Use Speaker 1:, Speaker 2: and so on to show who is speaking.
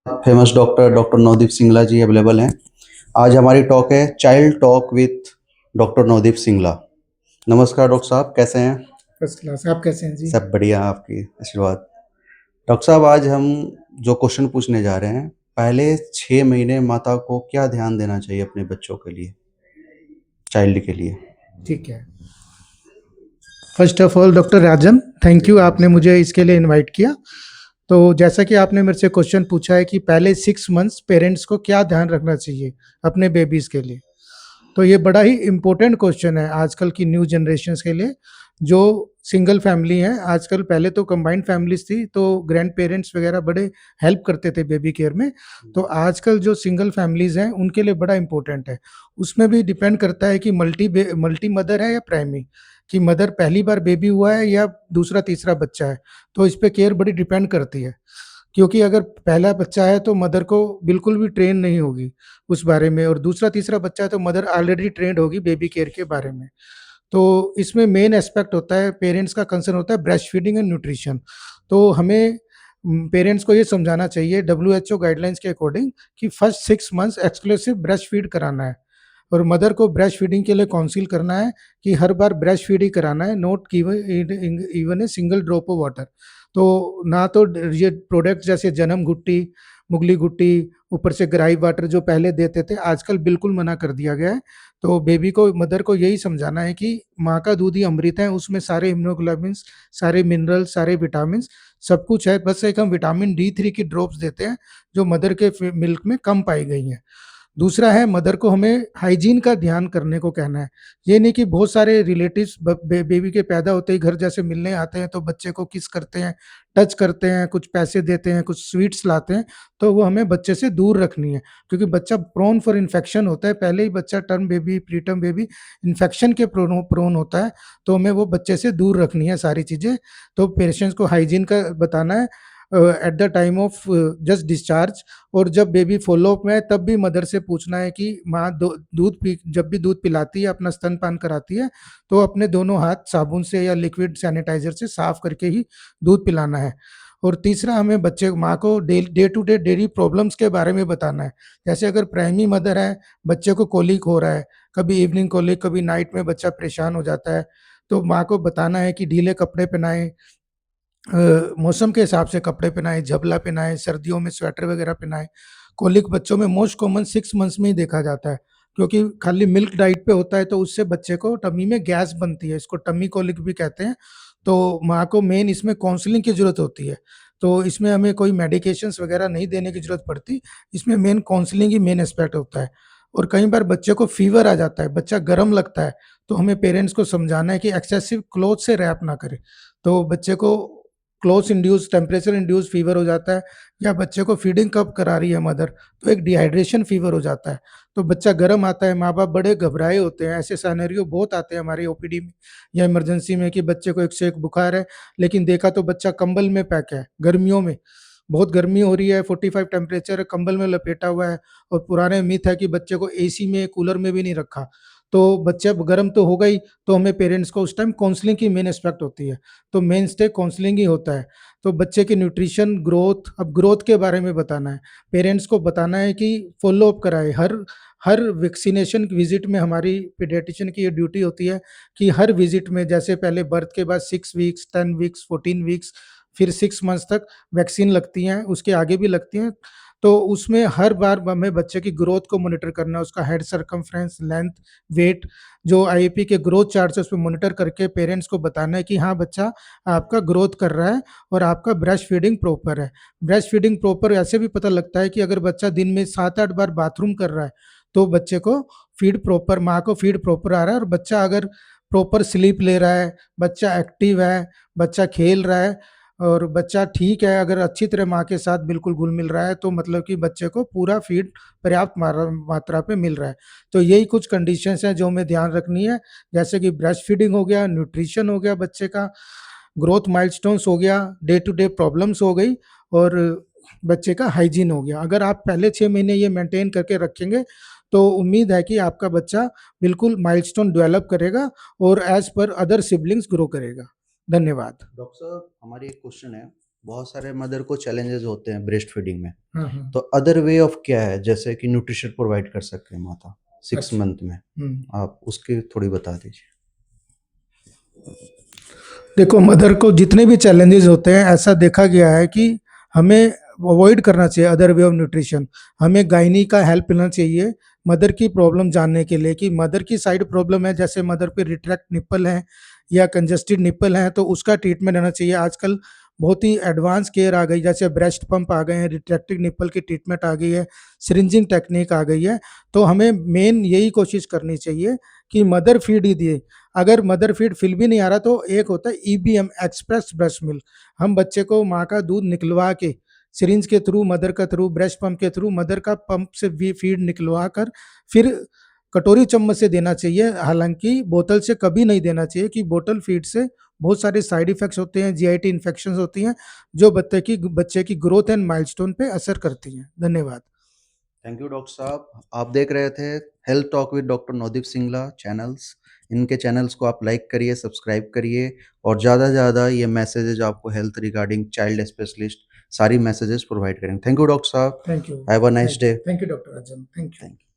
Speaker 1: Famous doctor doctor Navdeep Singla ji available हैं। आज हमारी टॉक है child talk with doctor Navdeep Singla. नमस्कार डॉक्टर साहब, कैसे हैं?
Speaker 2: First class. आप कैसे हैं जी?
Speaker 1: सब बढ़िया, आपकी आशीर्वाद। डॉक्टर साहब, आज हम जो क्वेश्चन पूछने जा रहे हैं, पहले 6 महीने माता को क्या ध्यान देना चाहिए अपने बच्चों के लिए, चाइल्ड के लिए?
Speaker 2: ठीक है। First of all doctor Rajan, thank
Speaker 1: ji
Speaker 2: you, आपने
Speaker 1: नमस्कार।
Speaker 2: मुझे इसके लिए इनवाइट किया। तो जैसा कि आपने मेरे से क्वेश्चन पूछा है कि पहले 6 मंथ्स पेरेंट्स को क्या ध्यान रखना चाहिए अपने बेबीज के लिए, तो ये बड़ा ही इम्पोर्टेंट क्वेश्चन है आजकल की न्यू जनरेशन के लिए जो सिंगल फैमिली है आजकल। पहले तो कंबाइंड फैमिलीज थी तो ग्रैंड पेरेंट्स वगैरह बड़े हेल्प करते थे बेबी केयर में। तो आजकल जो सिंगल फैमिलीज हैं उनके लिए बड़ा इंपॉर्टेंट है। उसमें भी डिपेंड करता है कि मल्टी मदर है या प्राइमरी, कि मदर पहली बार बेबी हुआ है या दूसरा तीसरा बच्चा है। तो इस पे केयर बड़ी डिपेंड करती है, क्योंकि अगर पहला बच्चा है तो मदर को बिल्कुल भी ट्रेन नहीं होगी उस बारे में, और दूसरा तीसरा बच्चा है तो मदर ऑलरेडी ट्रेंड होगी बेबी केयर के बारे में। तो इसमें मेन एस्पेक्ट होता है, पेरेंट्स का कंसर्न होता है ब्रेस्ट फीडिंग एंड न्यूट्रिशन। तो हमें पेरेंट्स को ये समझाना चाहिए डब्ल्यू एच ओ गाइडलाइंस के अकॉर्डिंग कि first 6 months exclusive breast feed कराना है, और मदर को ब्रेस्ट फीडिंग के लिए काउंसिल करना है कि हर बार ब्रेस्ट फीड ही कराना है, not even a single drop of water. तो ना तो ये प्रोडक्ट जैसे जन्म गुट्टी, मुगली गुट्टी, ऊपर से ग्राई वाटर जो पहले देते थे, आजकल बिल्कुल मना कर दिया गया है। तो बेबी को, मदर को यही समझाना है कि माँ का दूध ही अमृत है, उसमें सारे इम्यूनोग्लोबिन, सारे मिनरल, सारे विटामिन, सब कुछ है। बस एक हम विटामिन D3 की ड्रॉप्स देते हैं जो मदर के मिल्क में कम पाई गई हैं। दूसरा है, मदर को हमें हाइजीन का ध्यान करने को कहना है। ये नहीं कि बहुत सारे रिलेटिव्स बेबी के पैदा होते ही घर जैसे मिलने आते हैं तो बच्चे को किस करते हैं, टच करते हैं, कुछ पैसे देते हैं, कुछ स्वीट्स लाते हैं, तो वो हमें बच्चे से दूर रखनी है, क्योंकि बच्चा प्रोन फॉर इन्फेक्शन होता है। पहले ही बच्चा term baby, preterm baby infection के प्रोन होता है। तो हमें वो बच्चे से दूर रखनी है सारी चीज़ें। तो पेशेंट्स को हाइजीन का बताना है at the time of just discharge. और जब बेबी फॉलोअप में है तब भी मदर से पूछना है कि माँ दूध पी, जब भी दूध पिलाती है, अपना स्तनपान कराती है, तो अपने दोनों हाथ साबुन से या लिक्विड सैनिटाइजर से साफ करके ही दूध पिलाना है। और तीसरा, हमें बच्चे माँ को day to day daily problems के बारे में बताना है। जैसे अगर प्राइमरी मदर है, बच्चे को कोलिक हो रहा है, कभी इवनिंग कोलिक, कभी नाइट में बच्चा परेशान हो जाता है, तो माँ को बताना है कि ढीले कपड़े पहनाएं, मौसम के हिसाब से कपड़े पहनाएं, झबला पहनाएं, सर्दियों में स्वेटर वगैरह पहनाएं। कोलिक बच्चों में मोस्ट कॉमन 6 मंथ्स में ही देखा जाता है, क्योंकि खाली मिल्क डाइट पे होता है तो उससे बच्चे को टमी में गैस बनती है, इसको टमी कोलिक भी कहते हैं। तो माँ को मेन इसमें काउंसलिंग की जरूरत होती है। तो इसमें हमें कोई मेडिकेशंस वगैरह नहीं देने की जरूरत पड़ती, इसमें मेन काउंसलिंग ही मेन एस्पेक्ट होता है। और कई बार बच्चे को फीवर आ जाता है, बच्चा गर्म लगता है, तो हमें पेरेंट्स को समझाना है कि एक्सेसिव क्लोथ से रैप ना करे। तो बच्चे को cloth induce, temperature induce fever हो जाता है, या बच्चे को फीडिंग कब करा रही है मदर तो एक डिहाइड्रेशन फीवर हो जाता है। तो बच्चा गर्म आता है, माँ बाप बड़े घबराए होते हैं। ऐसे सिनेरियो बहुत आते हैं हमारे ओपीडी में या इमरजेंसी में कि बच्चे को एक से एक बुखार है, लेकिन देखा तो बच्चा कंबल में पैक है। गर्मियों में बहुत गर्मी हो रही है, 45 टेम्परेचर है, कंबल में लपेटा हुआ है, और पुराने मिथ है कि बच्चे को एसी में, कूलर में भी नहीं रखा। तो बच्चा गर्म तो होगा ही। तो हमें पेरेंट्स को उस टाइम काउंसलिंग की मेन एस्पेक्ट होती है, तो मेन स्टे काउंसलिंग ही होता है। तो बच्चे की न्यूट्रिशन, ग्रोथ, अब ग्रोथ के बारे में बताना है। पेरेंट्स को बताना है कि फॉलो अप कराए, हर हर वैक्सीनेशन विजिट में हमारी पीडियाट्रिशियन की ये ड्यूटी होती है कि हर विजिट में, जैसे पहले बर्थ के बाद 6 वीक्स, 10 वीक्स, 14 वीक्स, फिर 6 मंथ्स तक वैक्सीन लगती हैं, उसके आगे भी लगती हैं। तो उसमें हर बार हमें बच्चे की ग्रोथ को मॉनिटर करना है, उसका हेड सर्कमफ्रेंस, लेंथ, वेट, जो आईएपी के ग्रोथ चार्ट है उस पे मॉनिटर करके पेरेंट्स को बताना है कि हाँ बच्चा आपका ग्रोथ कर रहा है और आपका ब्रेस्ट फीडिंग प्रॉपर है। ब्रेस्ट फीडिंग प्रॉपर ऐसे भी पता लगता है कि अगर बच्चा दिन में 7-8 बार बाथरूम कर रहा है तो बच्चे को फीड प्रॉपर, माँ को फीड प्रॉपर आ रहा है। और बच्चा अगर प्रॉपर स्लीप ले रहा है, बच्चा एक्टिव है, बच्चा खेल रहा है, और बच्चा ठीक है, अगर अच्छी तरह माँ के साथ बिल्कुल घुल मिल रहा है, तो मतलब कि बच्चे को पूरा फीड पर्याप्त मात्रा पे मिल रहा है। तो यही कुछ कंडीशंस हैं जो हमें ध्यान रखनी है, जैसे कि ब्रेस्ट फीडिंग हो गया, न्यूट्रिशन हो गया बच्चे का, ग्रोथ माइलस्टोन्स हो गया, डे टू डे प्रॉब्लम्स हो गई, और बच्चे का हाइजीन हो गया। अगर आप पहले 6 महीने ये मेंटेन करके रखेंगे तो उम्मीद है कि आपका बच्चा बिल्कुल माइलस्टोन डेवलप करेगा और as per other siblings grow करेगा। धन्यवाद।
Speaker 1: डॉक्टर साहब, हमारी एक क्वेश्चन है बहुत सारे मदर को चैलेंजेस होते हैं ब्रेस्ट फीडिंग में,
Speaker 2: हाँ, हाँ।
Speaker 1: तो अदर वे ऑफ क्या है जैसे कि न्यूट्रिशन प्रोवाइड कर सकते हैं माता 6
Speaker 2: अच्छा।
Speaker 1: मंथ में? आप उसकी थोड़ी बता दीजिए।
Speaker 2: देखो, मदर को जितने भी चैलेंजेस होते हैं, ऐसा देखा गया है कि हमें अवॉइड करना चाहिए अदर वे ऑफ न्यूट्रिशन। हमें गायनी का हेल्प लेना चाहिए मदर की प्रॉब्लम जानने के लिए कि मदर की साइड प्रॉब्लम है, जैसे मदर पे रिट्रैक्ट निप्पल है या कंजस्टेड निप्पल है, तो उसका ट्रीटमेंट लेना चाहिए। आजकल बहुत ही एडवांस केयर आ गई, जैसे ब्रेस्ट पंप आ गए हैं, रिट्रैक्टिव निप्पल की ट्रीटमेंट आ गई है, सिरिंजिंग टेक्निक आ गई है। तो हमें मेन यही कोशिश करनी चाहिए कि मदर फीड ही दिए। अगर मदर फीड फिर भी नहीं आ रहा तो एक होता है ईबीएम, एक्सप्रेस ब्रेस्ट मिल्क। हम बच्चे को माँ का दूध निकलवा के सिरिंज के थ्रू, मदर का थ्रू, ब्रेस्ट पंप के थ्रू, मदर का पंप से भी फीड निकलवा कर फिर कटोरी चम्मच से देना चाहिए। हालांकि बोतल से कभी नहीं देना चाहिए कि बोतल फीड से बहुत सारे साइड इफेक्ट्स होते हैं, जीआईटी इन्फेक्शन होती हैं, जो बच्चे की ग्रोथ एंड माइलस्टोन पे असर करती हैं। धन्यवाद।
Speaker 1: थैंक यू डॉक्टर साहब। आप देख रहे थे health talk with doctor Navdeep Singla channels. इनके चैनल्स को आप लाइक करिए, सब्सक्राइब करिए और ज़्यादा से ज़्यादा ये मैसेजेज आपको हेल्थ रिगार्डिंग चाइल्ड स्पेशलिस्ट सारी मैसेजेस प्रोवाइड करेंगे। थैंक यू डॉक्टर साहब।
Speaker 2: Thank you.
Speaker 1: Have a nice
Speaker 2: thank
Speaker 1: day.
Speaker 2: Thank you doctor Azam. Thank you.
Speaker 1: Thank you.